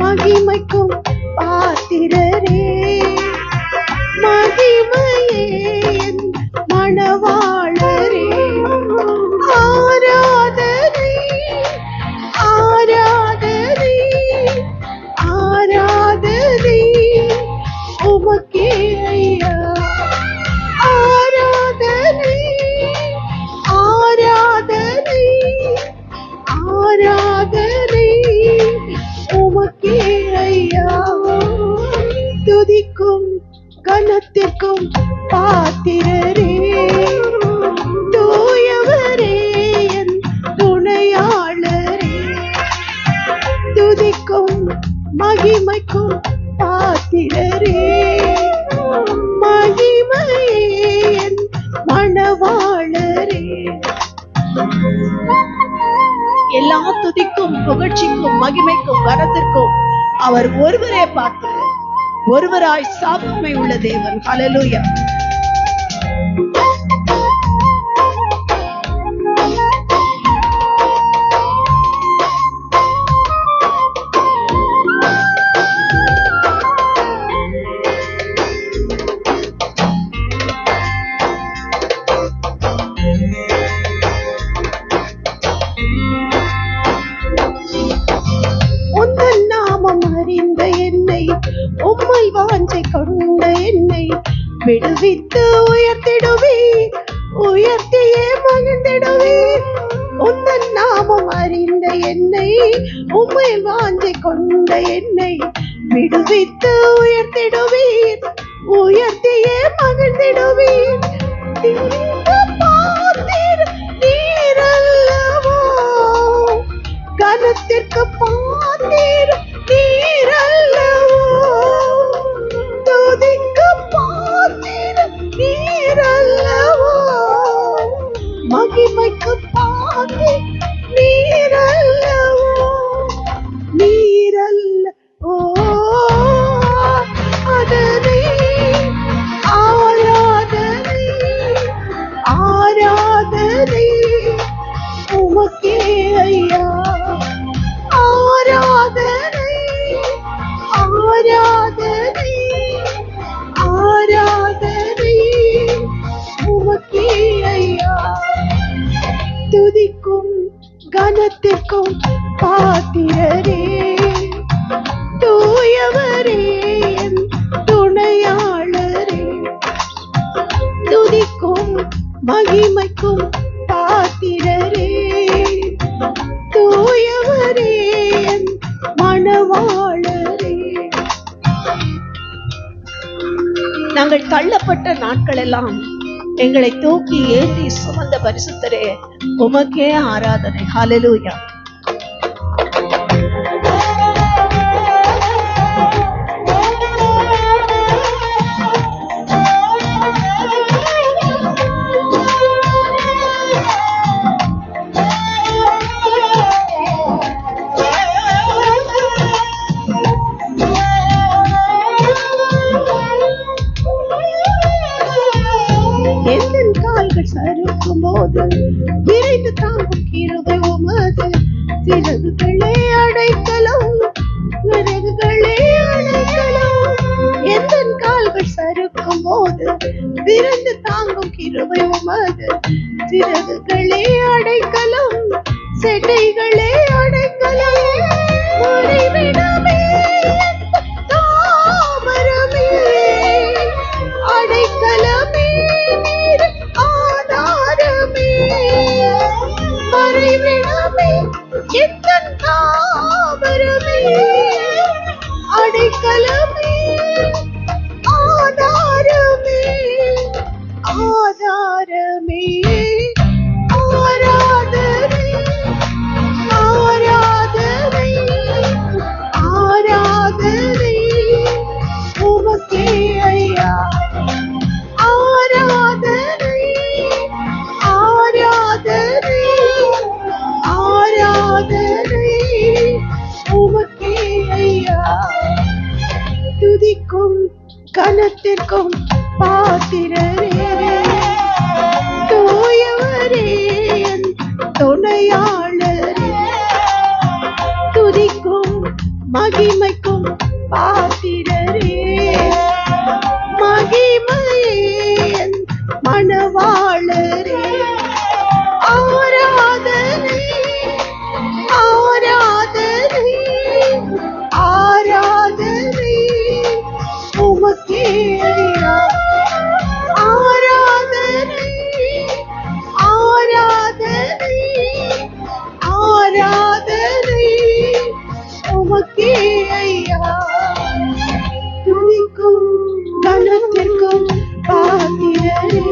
மகிமைக்கும் பாத்திரரே, மகிமையே என் மணவாளரே. ஆராதனை ஆராதனை ஆராதனை உமக்கே ஐயா. ஆராதனை ஆராதனை ஆராதனை உமக்கே ஐயா. துதிக்கும் கனத்திற்கும் பாத்திரரே, தூயவரே என் துணையாளரே. துதிக்கும் மகிமைக்கும் பாத்திரரே, மகிமையே என் மணவாளரே. எல்லா துதிக்கும் புகழ்ச்சிக்கும் மகிமைக்கும் கனத்திற்கும் அவர் ஒருவரே பாத்திரர், ஒருவராய் சாபமை உள்ள தேவன். ஹல்லேலூயா. உந்தன் நாமம் அறிந்த என்னை, உம்மை வாஞ்சை கொண்ட என்னை விடுவித்து உயர்த்திடுவீர், உயர்த்தியே மகிழ்ந்திடுவீர். உந்தன் நாமம் அறிந்த என்னை, உம்மை வாஞ்சை கொண்ட என்னை விடுவித்து உயர்த்திடுவீர், உயர்த்தியே மகிழ்ந்திடுவீர். நீரல்லவோ கனத்திற்கு பாத்திர நீரல்லவோ, துதிக்கு பாத்திர நீரல்லவோ, மகிமைக்கு பாத்திர நீரல்லவோ. நீரல்ல ஓ அதனை ஆராதனை ஆராதனை உமக்கே ஐயா. ஆராதனை ஆராதனை ஆராதனை உமக்கே ஐயா. துதிக்கும் கனத்திற்கும் பாத்திரரே, தூயவரே என் துணையாளரே. துதிக்கும் மகிமைக்கும் பாத்திரரே, தூயவரே என் மணவாளரே. நாங்கள் தள்ளப்பட்ட நாட்கள் எல்லாம் எங்களை தூக்கி ஏந்தி சுமந்த பரிசுத்தரே, உமக்கே ஆராதனை. ஹல்லேலூயா. சறுக்கும் போது விரைந்து தாங்கும் கிருபை உமது, சிறகுகளே அடைக்கலம், விறகுகளே அடைக்கலம். எந்த கால்கள் சறுக்கும் போது விரைந்து தாங்கும் கிருபை உமது, சிறகுகளே அடைக்கலம், செட்டைகளே அடைக்கலம். மறைவிடமே தாமரமே அடைக்கலமே ஆதாரமே. மறைவிடமே எத்தன் தாமரமே அடைக்கலமே ஆதாரமே ஆதாரமே. ஆராதனை ஆராதனை ஆராதனை உமக்கே ஐயா. ஆராதனை ஆராதனை ஆராதனை உமக்கே ஐயா. துதிக்கும் கனத்திற்கும் பாத்திரரே, தூயவரே என் துணையாளரே. துதிக்கும் மகிமைக்கும் பாத்திரரே மகிமையே என் மணவாளரே ஆராதனை ஆராதனை ஆராதனை உமக்கே ஐயா ஆராதனை ஆராதனை ஆராதனை உமக்கே ஐயா துதிக்கும் கனத்திற்கும் பாத்திரரே